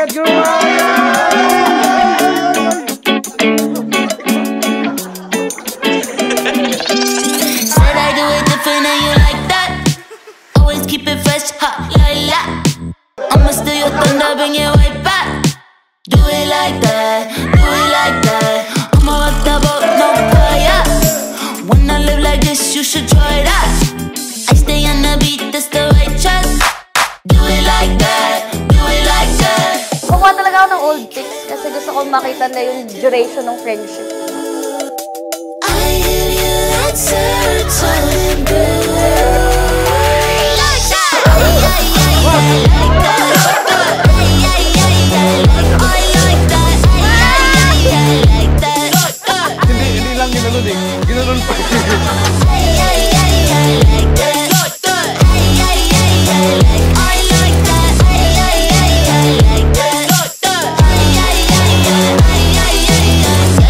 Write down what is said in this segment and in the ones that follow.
Let's go! Said I do it different and you like that. Always keep it fresh, hot, like. I'ma steal your thunder, bring it right back. Do it like that, do it like that. I'ma rock the boat, no fire. When I live like this, you should try that. I stay on the beat, that's the right track. Do it like that, do it like that. Kukuha talaga ako ng old pics kasi gusto kong makita na yung duration ng friendship. I give you that serotonin boost. Like that, like that. Hindi lang ginalun eh. Ginalun pa.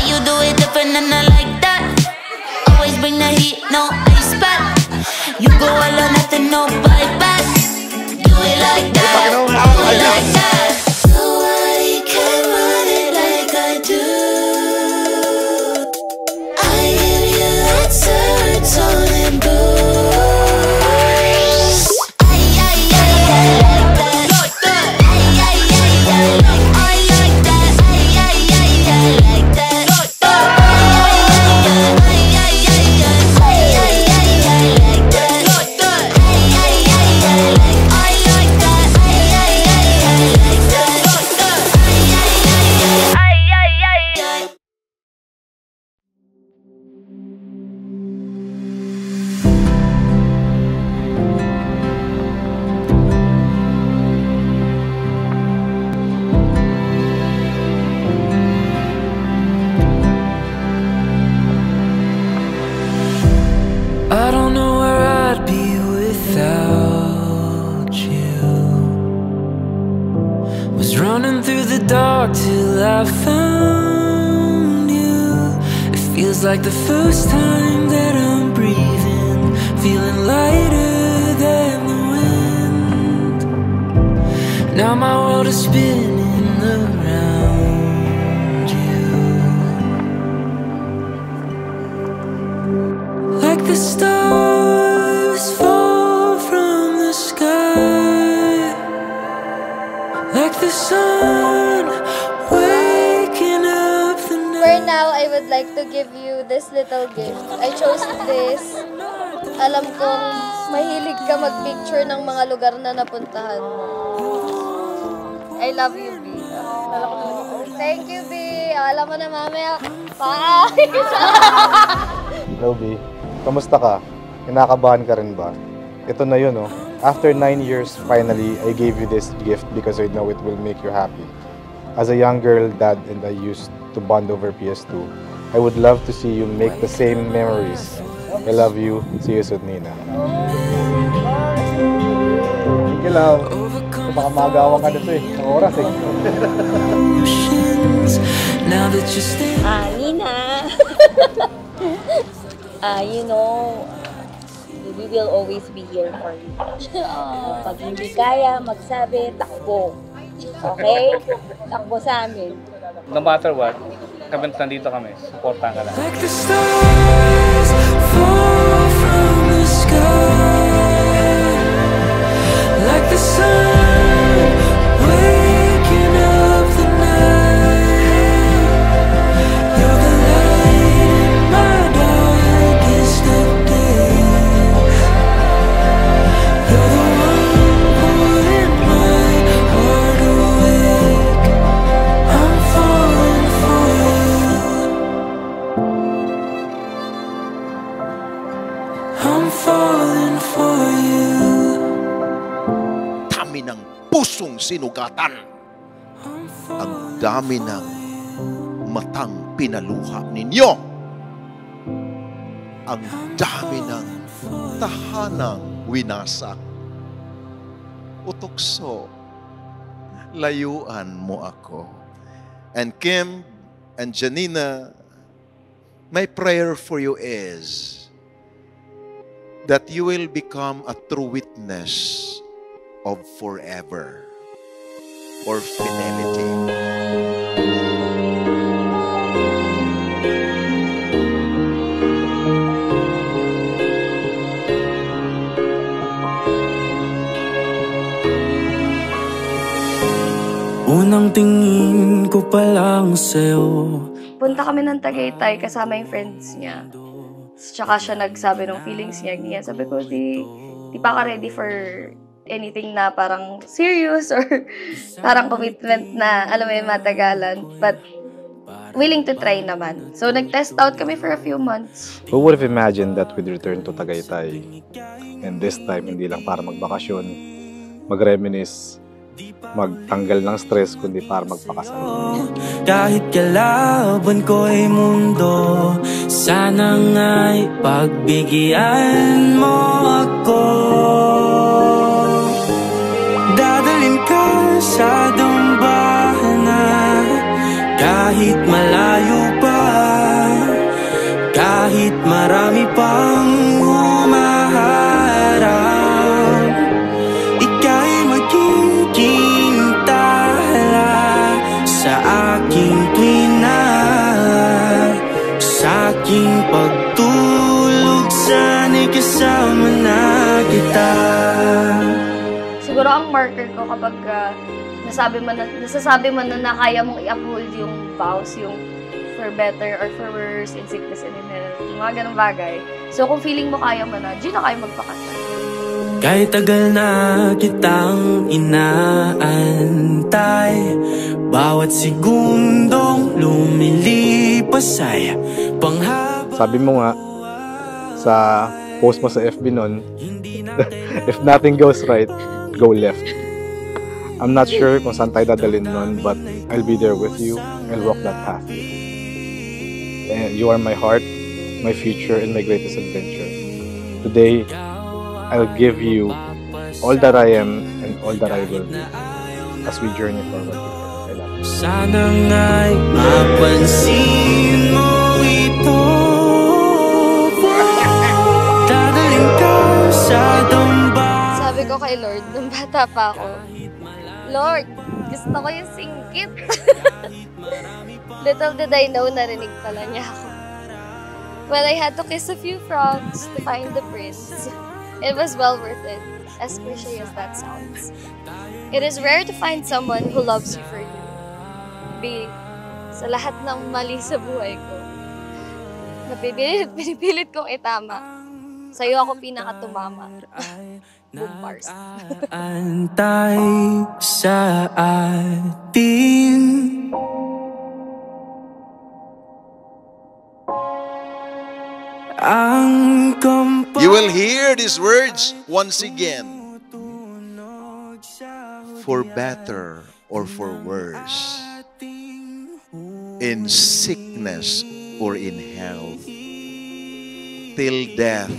You do it different and I like that. Always bring the heat, no ice pack. You go all or nothing, no bite back. Do it like that, do it like that. Nobody can run it like I do. I give you that serotonin boost. Ay, ay, ay, I like that. Ay, ay, ay, I like that. Ay, ay, ay, I like that. Ay, ay, ay, ay, ay, I like that. Ay, ay, ay, I like that. Ay, ay, ay, I like that. Ay, ay, ay, ay. I don't know where I'd be without you. Was running through the dark till I found you. It feels like the first time that I'm breathing, feeling lighter than the wind. Now my world is spinning around you. Like the stars fall from the sky, like the sun waking up the For night. now, I would like to give you this little gift. I chose this. Alam kong mahilig ka mag-picture ng mga lugar na napuntahan mo. I love you, B. Thank you, B. Alam mo na mamaya. Bye! Hello, B. Kamusta ka? Kinakabahan ka rin ba? Ito na yun, oh. After 9 years, finally, I gave you this gift because I know it will make you happy. As a young girl, Dad and I used to bond over PS2. I would love to see you make the same memories. I love you. See you soon, Nina. Sige lang. Baka magawa ka nito eh. Ang oras eh. Now that you're staying. Nina. You know, we will always be here for you. Pag hindi kaya, magsabi, takbo. Okay? Takbo sa amin. No matter what, kami nandito kami. Supportan ka lang. Like the stars fall from the sky, like the sun waking up the night. You're the light in my darkest of days. You're the one pulling my heart awake. I'm falling for you. I'm falling for you. Dami ng pusong sinugatan. Ang dami ng matang pinaluha ninyo. Ang dami ng tahanang winasak. Utukso, layuan mo ako. And Kim and Janina, my prayer for you is that you will become a true witness of forever. or fidelity. Unang tingin ko pa lang sa'yo. Punta kami ng Tagaytay kasama yung friends niya. Tsaka siya nagsabi ng feelings niya. Sabi ko, di pa ka ready for anything na parang serious or parang commitment na, alam mo yun, matagalan. But willing to try naman. So, nag-test out kami for a few months. Who would have imagined that we'd return to Tagaytay? And this time, hindi lang para magbakasyon, mag-reminisce, magtanggal ng stress, kundi para magpakasal. Kahit kalaban ko ay mundo, sana nga'y pagbigyan mo ako. Dadalhin ka sa dambahan na kahit malayo pa, kahit marami pang humaharap, ika'y magiging tala sa aking tuwina, sa aking pagtulog, sana'y kasama na kita. Siguro ang marker ko kapag nasasabi mo na kaya mong i-uphold yung vows, yung for better or for worse, in sickness and in health, yung mga ganong bagay. So kung feeling mo kaya mo na, di na kayo magpakasal. Kahit tagal na kitang inaantay, bawat segundong lumilipas ay panghaba. Sabi mo nga, sa post mo sa FB nun, if nothing goes right, go left. I'm not sure kung saan tayo dadalhin nun, but I'll be there with you. I'll walk that path with you. And you are my heart, my future, and my greatest adventure. Today, I'll give you all that I am and all that I will be as we journey forward together. I love you. Sana nga'y mapansin mo ito. Dadalhin ka sa damba. Sabi ko kay Lord, nung bata pa ako, Lord, gusto ko yung singkit. Little did I know, narinig pala niya ako. When I had to kiss a few frogs to find the prince, it was well worth it, as cliche as that sounds. It is rare to find someone who loves you for you. Sa lahat ng mali sa buhay ko, pinipilit kong itama. Sa'yo ako pinakatumama. Boom bars. Antay sa atin. Ang You will hear these words once again. For better or for worse, in sickness or in health, till death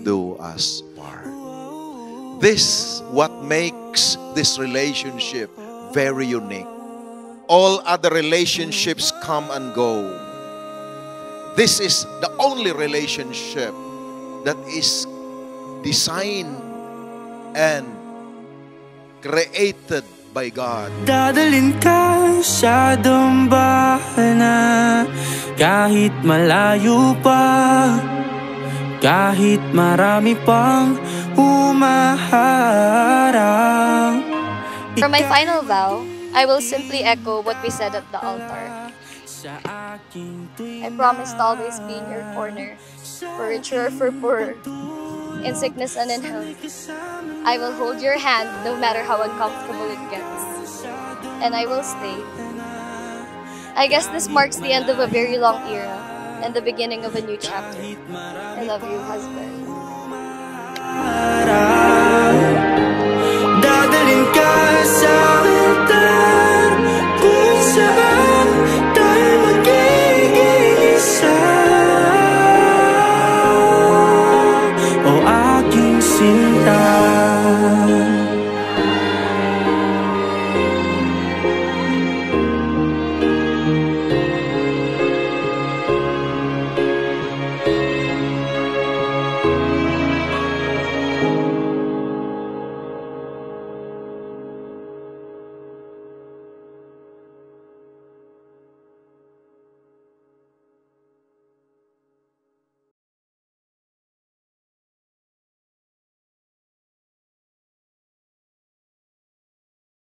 do us part. This what makes this relationship very unique. All other relationships come and go. This is the only relationship that is designed and created by God. Dadalhin ka sa dambahan na kahit malayo pa, kahit marami pang humaharang. For my final vow, I will simply echo what we said at the altar. I promise to always be in your corner, for richer or for poorer, in sickness and in health. I will hold your hand no matter how uncomfortable it gets, and I will stay. I guess this marks the end of a very long era and the beginning of a new chapter. I love you, husband.